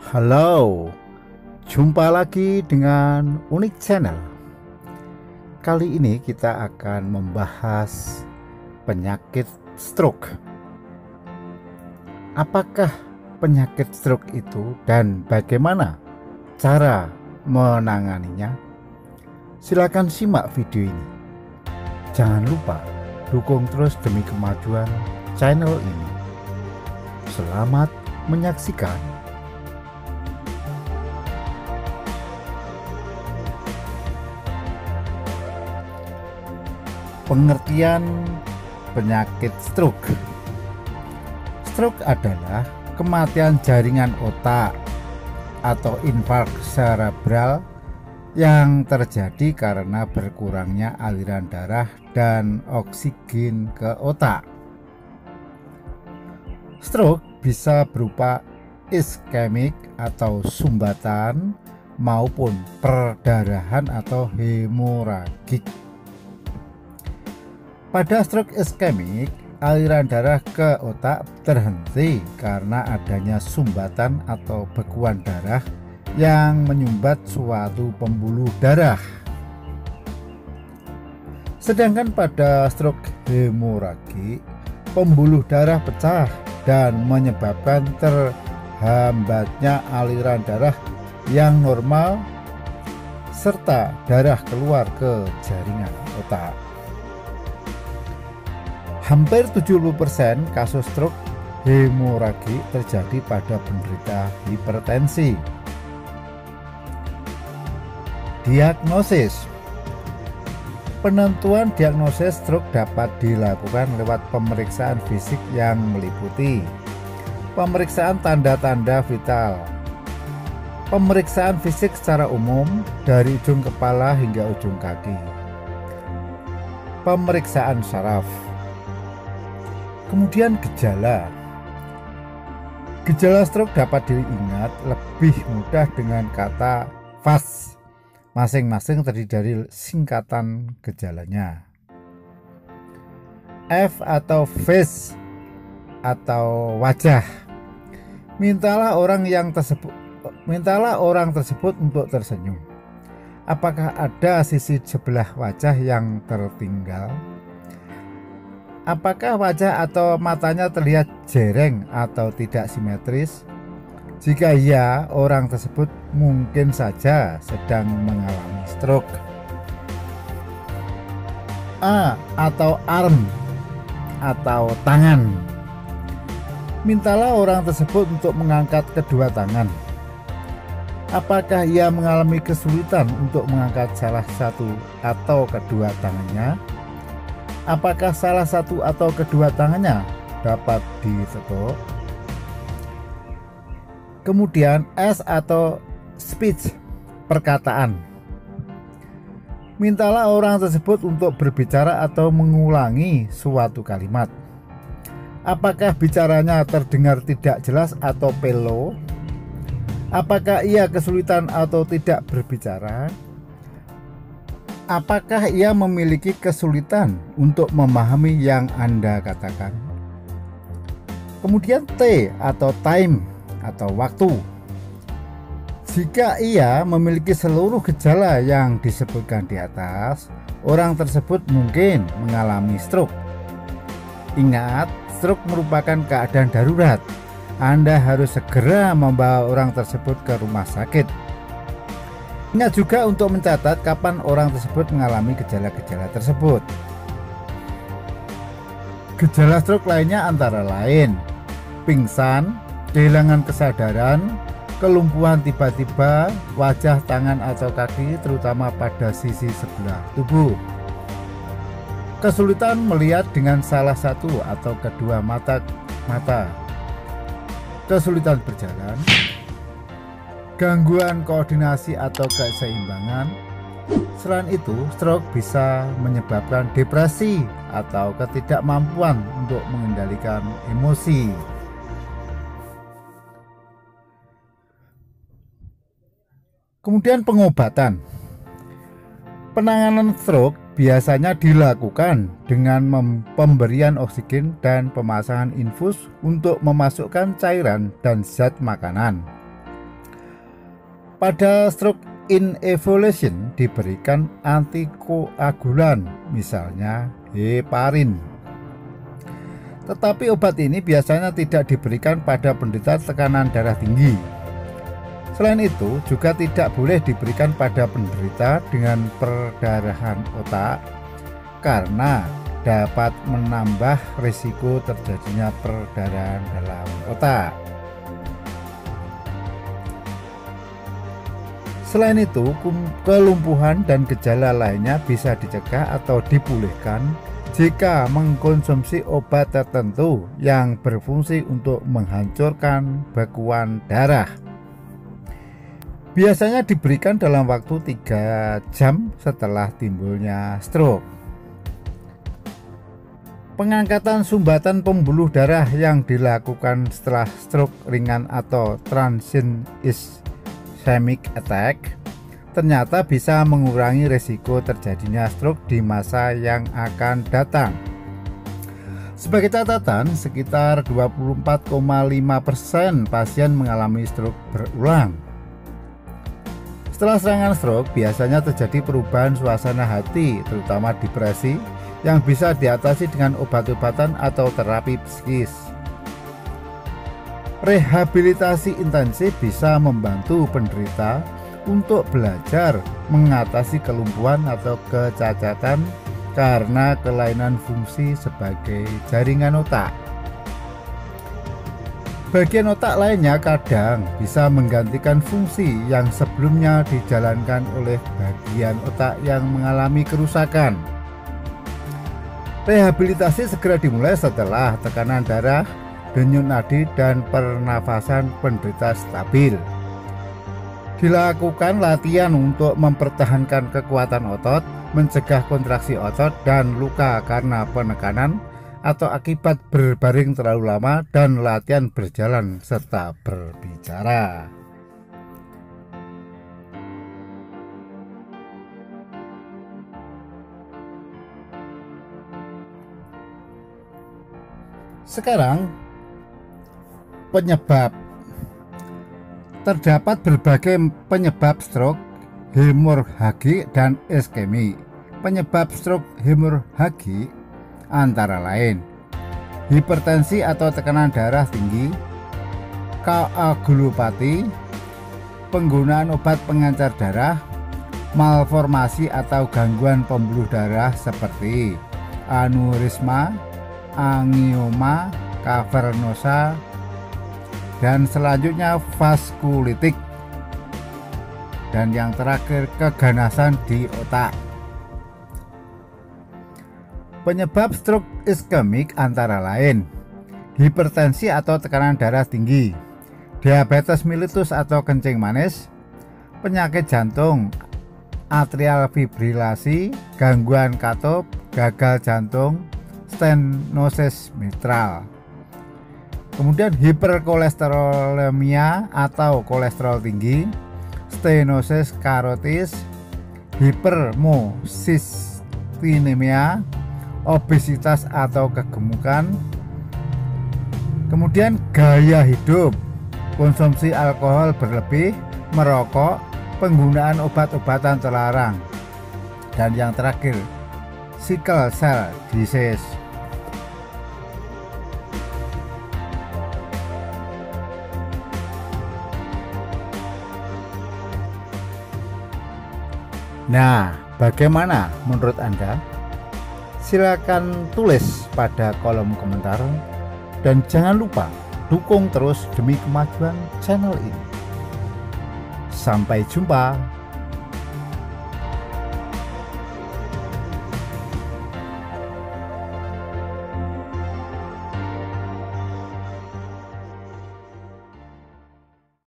Halo, jumpa lagi dengan Unik Channel. Kali ini kita akan membahas penyakit stroke. Apakah penyakit stroke itu dan bagaimana cara menanganinya? Silakan simak video ini. Jangan lupa dukung terus demi kemajuan channel ini. Selamat menyaksikan. Pengertian penyakit stroke. Stroke adalah kematian jaringan otak atau infark serebral yang terjadi karena berkurangnya aliran darah dan oksigen ke otak. Stroke bisa berupa iskemik atau sumbatan maupun perdarahan atau hemoragik. Pada stroke iskemik, aliran darah ke otak terhenti karena adanya sumbatan atau bekuan darah yang menyumbat suatu pembuluh darah. Sedangkan pada stroke hemoragik, pembuluh darah pecah dan menyebabkan terhambatnya aliran darah yang normal serta darah keluar ke jaringan otak. Hampir 70% kasus stroke hemoragik terjadi pada penderita hipertensi. Diagnosis. Penentuan diagnosis stroke dapat dilakukan lewat pemeriksaan fisik yang meliputi pemeriksaan tanda-tanda vital, pemeriksaan fisik secara umum dari ujung kepala hingga ujung kaki, pemeriksaan saraf. Kemudian gejala. Gejala stroke dapat diingat lebih mudah dengan kata FAS. Masing-masing terdiri dari singkatan gejalanya. F atau face atau wajah. Mintalah orang tersebut untuk tersenyum. Apakah ada sisi sebelah wajah yang tertinggal? Apakah wajah atau matanya terlihat jereng atau tidak simetris? Jika iya, orang tersebut mungkin saja sedang mengalami stroke. A atau arm atau tangan. Mintalah orang tersebut untuk mengangkat kedua tangan. Apakah ia mengalami kesulitan untuk mengangkat salah satu atau kedua tangannya? Apakah salah satu atau kedua tangannya dapat ditekuk? Kemudian S atau speech, perkataan. Mintalah orang tersebut untuk berbicara atau mengulangi suatu kalimat. Apakah bicaranya terdengar tidak jelas atau pelo? Apakah ia kesulitan atau tidak berbicara? Apakah ia memiliki kesulitan untuk memahami yang Anda katakan? Kemudian T atau time atau waktu. Jika ia memiliki seluruh gejala yang disebutkan di atas, orang tersebut mungkin mengalami stroke. Ingat, stroke merupakan keadaan darurat. Anda harus segera membawa orang tersebut ke rumah sakit. Ingat juga untuk mencatat kapan orang tersebut mengalami gejala-gejala tersebut. Gejala stroke lainnya antara lain pingsan, kehilangan kesadaran, kelumpuhan tiba-tiba, wajah, tangan atau kaki terutama pada sisi sebelah tubuh, kesulitan melihat dengan salah satu atau kedua mata, kesulitan berjalan, gangguan koordinasi atau keseimbangan. Selain itu, stroke bisa menyebabkan depresi atau ketidakmampuan untuk mengendalikan emosi. Kemudian pengobatan. Penanganan stroke biasanya dilakukan dengan pemberian oksigen dan pemasangan infus untuk memasukkan cairan dan zat makanan. Pada stroke involution diberikan antikoagulan, misalnya heparin. Tetapi obat ini biasanya tidak diberikan pada penderita tekanan darah tinggi. Selain itu, juga tidak boleh diberikan pada penderita dengan perdarahan otak karena dapat menambah risiko terjadinya perdarahan dalam otak. Selain itu, kelumpuhan dan gejala lainnya bisa dicegah atau dipulihkan jika mengkonsumsi obat tertentu yang berfungsi untuk menghancurkan bekuan darah. Biasanya diberikan dalam waktu 3 jam setelah timbulnya stroke. Pengangkatan sumbatan pembuluh darah yang dilakukan setelah stroke ringan atau transient ischemic attack ternyata bisa mengurangi risiko terjadinya stroke di masa yang akan datang. Sebagai catatan, sekitar 24,5% pasien mengalami stroke berulang. Setelah serangan stroke, biasanya terjadi perubahan suasana hati, terutama depresi, yang bisa diatasi dengan obat-obatan atau terapi psikis. Rehabilitasi intensif bisa membantu penderita untuk belajar mengatasi kelumpuhan atau kecacatan karena kelainan fungsi sebagai jaringan otak. Bagian otak lainnya kadang bisa menggantikan fungsi yang sebelumnya dijalankan oleh bagian otak yang mengalami kerusakan. Rehabilitasi segera dimulai setelah tekanan darah, denyut nadi, dan pernafasan penderita stabil. Dilakukan latihan untuk mempertahankan kekuatan otot, mencegah kontraksi otot dan luka karena penekanan atau akibat berbaring terlalu lama, dan latihan berjalan serta berbicara. Sekarang penyebab. Terdapat berbagai penyebab stroke, hemorhagik, dan iskemi. Penyebab stroke hemorhagik antara lain hipertensi atau tekanan darah tinggi, koagulopati, penggunaan obat pengencer darah, malformasi atau gangguan pembuluh darah seperti aneurisma, angioma cavernosa, dan selanjutnya vaskulitik, dan yang terakhir keganasan di otak. Penyebab stroke iskemik antara lain hipertensi atau tekanan darah tinggi, diabetes mellitus atau kencing manis, penyakit jantung, atrial fibrilasi, gangguan katup, gagal jantung, stenosis mitral. Kemudian hiperkolesterolemia atau kolesterol tinggi, stenosis karotis, hipermosistinemia, obesitas atau kegemukan. Kemudian gaya hidup, konsumsi alkohol berlebih, merokok, penggunaan obat-obatan terlarang. Dan yang terakhir, sickle cell disease. Nah, bagaimana menurut Anda? Silakan tulis pada kolom komentar, dan jangan lupa dukung terus demi kemajuan channel ini. Sampai jumpa.